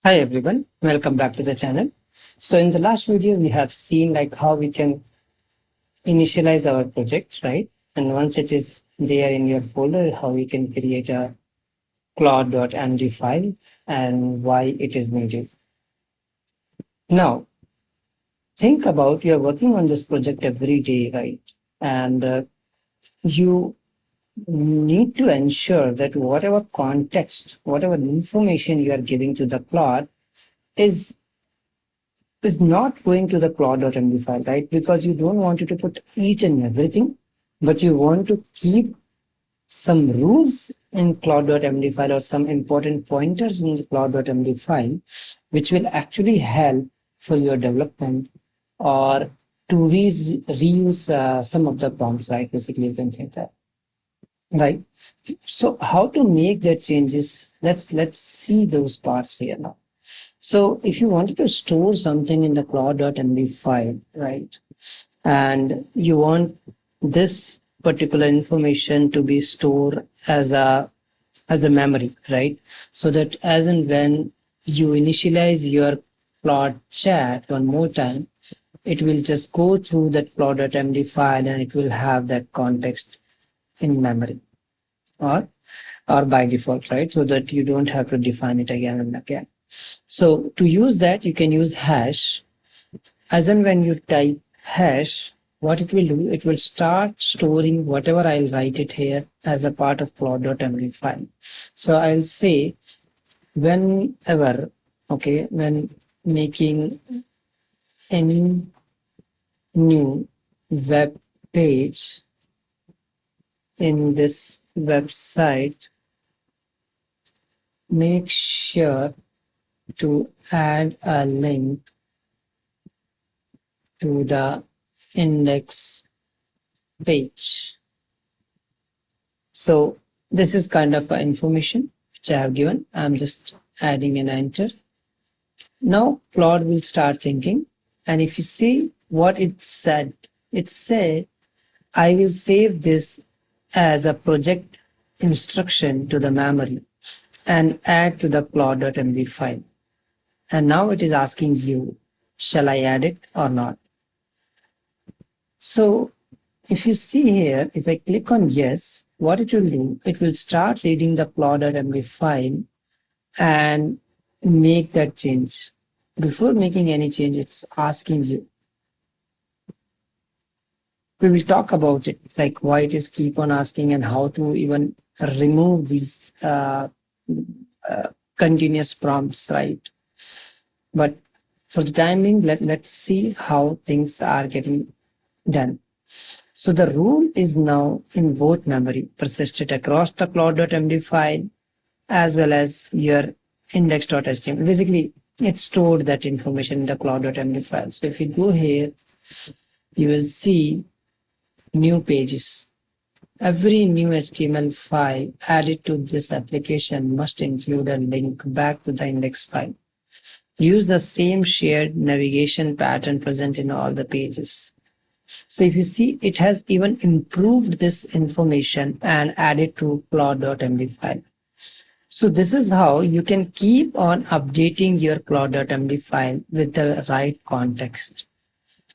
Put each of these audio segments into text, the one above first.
Hi everyone, welcome back to the channel. So in the last video, we have seen like how we can initialize our project, right? And once it is there in your folder, how we can create a Claude.md file and why it is needed. Now, think about you're working on this project every day, right? And you need to ensure that whatever context, whatever information you are giving to the Claude is not going to the Claude.md file, right? Because you don't want you to put each and everything, but you want to keep some rules in Claude.md file or some important pointers in the Claude.md file, which will actually help for your development or to reuse some of the prompts, right? Basically, you can think that, right? So how to make that changes? Let's see those parts here now. So if you wanted to store something in the Claude.md file, right, and you want this particular information to be stored as a memory, right, so that as and when you initialize your Claude chat one more time, it will just go through that Claude.md file and it will have that context in memory or by default, right, so that you don't have to define it again and again. So to use that, you can use hash. As and when you type hash, what it will do, it will start storing whatever I'll write it here as a part of Claude.md file. So I'll say whenever, okay, when making any new web page in this website, make sure to add a link to the index page. So this is kind of information which I have given. I'm just adding an enter. Now Claude will start thinking, and if you see what it said I will save this as a project instruction to the memory and add to the Claude.md file. And now it is asking you, shall I add it or not? So if you see here, if I click on yes, what it will do, it will start reading the Claude.md file and make that change. Before making any change, it's asking you. We will talk about it, like why it is keep on asking and how to even remove these continuous prompts, right? But for the time being, let's see how things are getting done. So the rule is now in both memory, persisted across the Claude.md file as well as your index.html. Basically, it stored that information in the Claude.md file. So if you go here, you will see new pages. Every new HTML file added to this application must include a link back to the index file. Use the same shared navigation pattern present in all the pages. So if you see, it has even improved this information and added to Claude.md file. So this is how you can keep on updating your Claude.md file with the right context.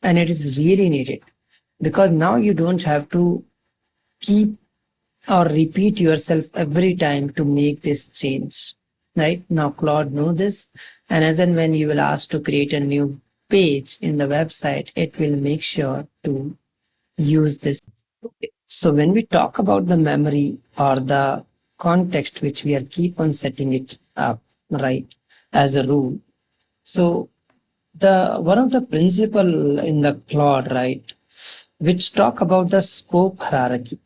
And it is really needed because now you don't have to keep or repeat yourself every time to make this change. Right now, Claude knows this, and as and when you will ask to create a new page in the website, it will make sure to use this. So when we talk about the memory or the context which we are keep on setting it up, right, as a rule. So the one of the principle in the Claude, right, which talk about the scope hierarchy.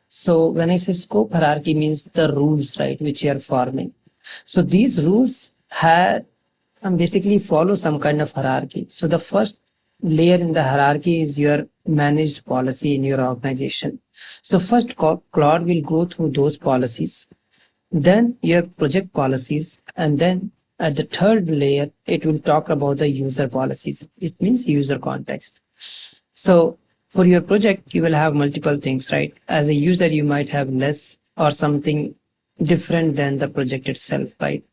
So when I say scope hierarchy means the rules, right, which you are forming. So these rules have basically follow some kind of hierarchy. So the first layer in the hierarchy is your managed policy in your organization. So first Claude will go through those policies, then your project policies, and then at the third layer, it will talk about the user policies. It means user context. So for your project, you will have multiple things, right? As a user, you might have less or something different than the project itself, right?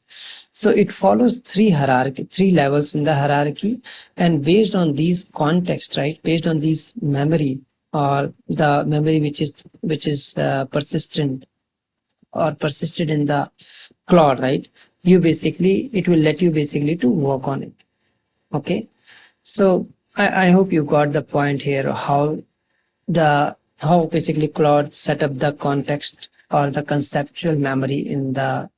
So it follows three levels in the hierarchy, and based on these context, right, based on these memory, or the memory which is persistent or persisted in the Claude, right, it will let you basically to work on it. Okay, so I hope you got the point here, how basically Claude set up the context or the conceptual memory in the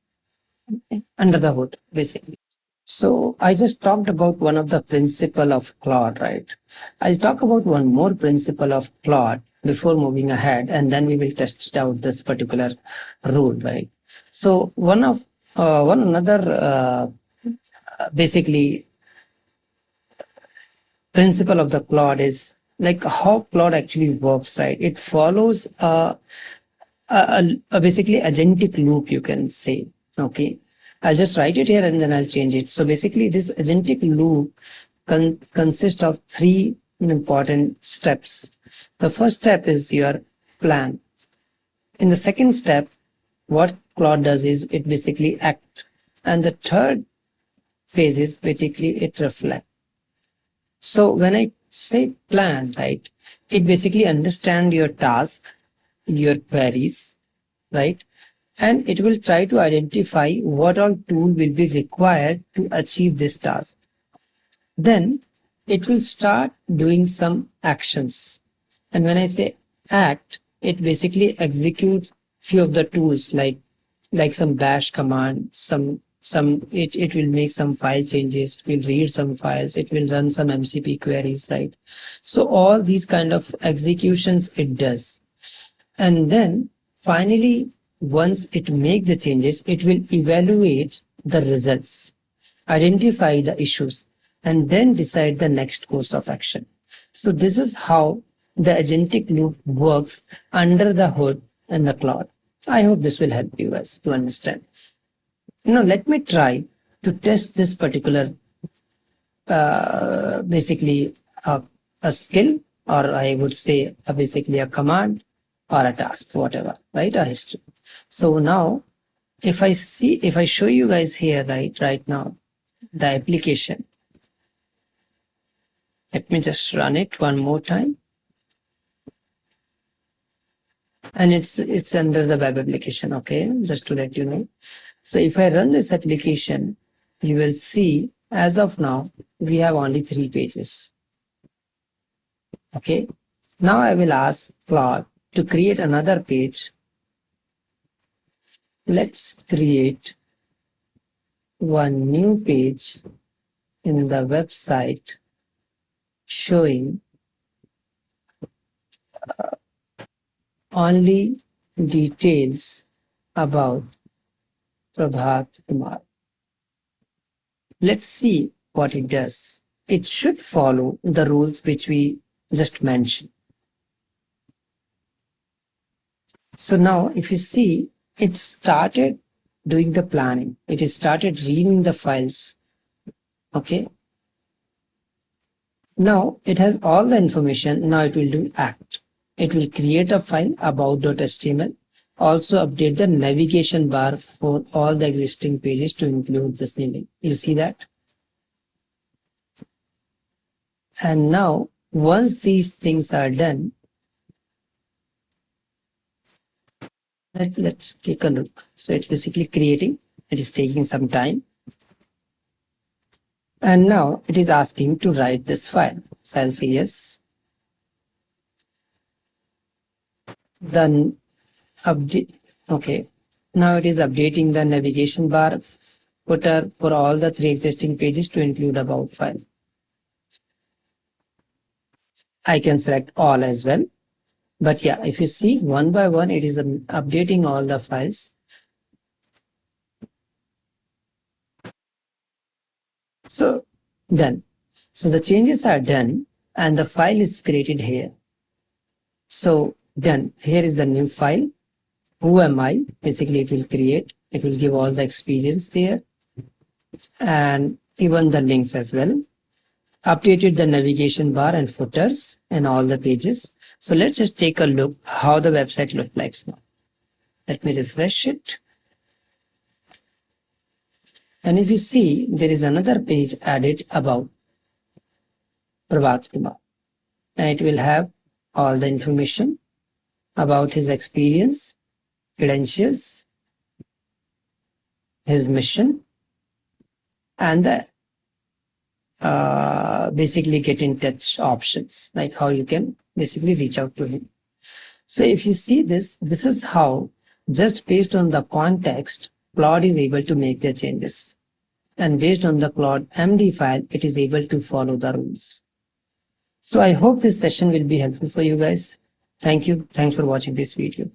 under the hood, basically. So I just talked about one of the principle of Claude, right? I'll talk about one more principle of Claude before moving ahead, and then we will test out this particular rule, right? So one another basically principle of the Claude is like how Claude actually works, right? It follows basically agentic loop, you can say. Okay, I'll just write it here and then I'll change it. So basically this agentic loop consists of three important steps. The first step is your plan. In the second step, what Claude does is it basically act, and the third phase is basically it reflect. So when I say plan, right, it basically understand your task, your queries, right, and it will try to identify what all tool will be required to achieve this task. Then it will start doing some actions, and when I say act, it basically executes few of the tools like some bash command, it will make some file changes, it will read some files, it will run some MCP queries, right? So all these kind of executions it does, and then finally once it make the changes, it will evaluate the results, identify the issues, and then decide the next course of action. So this is how the agentic loop works under the hood in the Claude. I hope this will help you guys to understand. Now let me try to test this particular basically a skill, or I would say basically a command or a task, whatever, right? A history. So now if I show you guys here, right now, the application, let me just run it one more time, and it's under the web application. Okay, just to let you know. So if I run this application, you will see as of now we have only 3 pages. Okay, now I will ask Claude to create another page. Let's create one new page in the website showing only details about Prabhat Kumar. Let's see what it does. It should follow the rules which we just mentioned. So now if you see, it started doing the planning. It has started reading the files. Okay. Now it has all the information. Now it will do act. It will create a file about.html. Also update the navigation bar for all the existing pages to include this new link. You see that? And now once these things are done, let's take a look. So it's basically creating. It is taking some time. And now it is asking to write this file. So I'll say yes. Then update. Okay. Now it is updating the navigation bar footer for all the 3 existing pages to include about file. I can select all as well. But yeah, if you see one by one, it is updating all the files. So done. So the changes are done and the file is created here. So done. Here is the new file. Who am I? Basically it will create. It will give all the experience there and even the links as well. Updated the navigation bar and footers and all the pages. So let's just take a look how the website looks like now. Let me refresh it. And if you see, there is another page added about Prabhat Kumar, and it will have all the information about his experience, credentials, his mission, and the basically get in touch options, like how you can basically reach out to him. So if you see this, this is how, just based on the context, Claude is able to make the changes. And based on the Claude.md file, it is able to follow the rules. So I hope this session will be helpful for you guys. Thank you. Thanks for watching this video.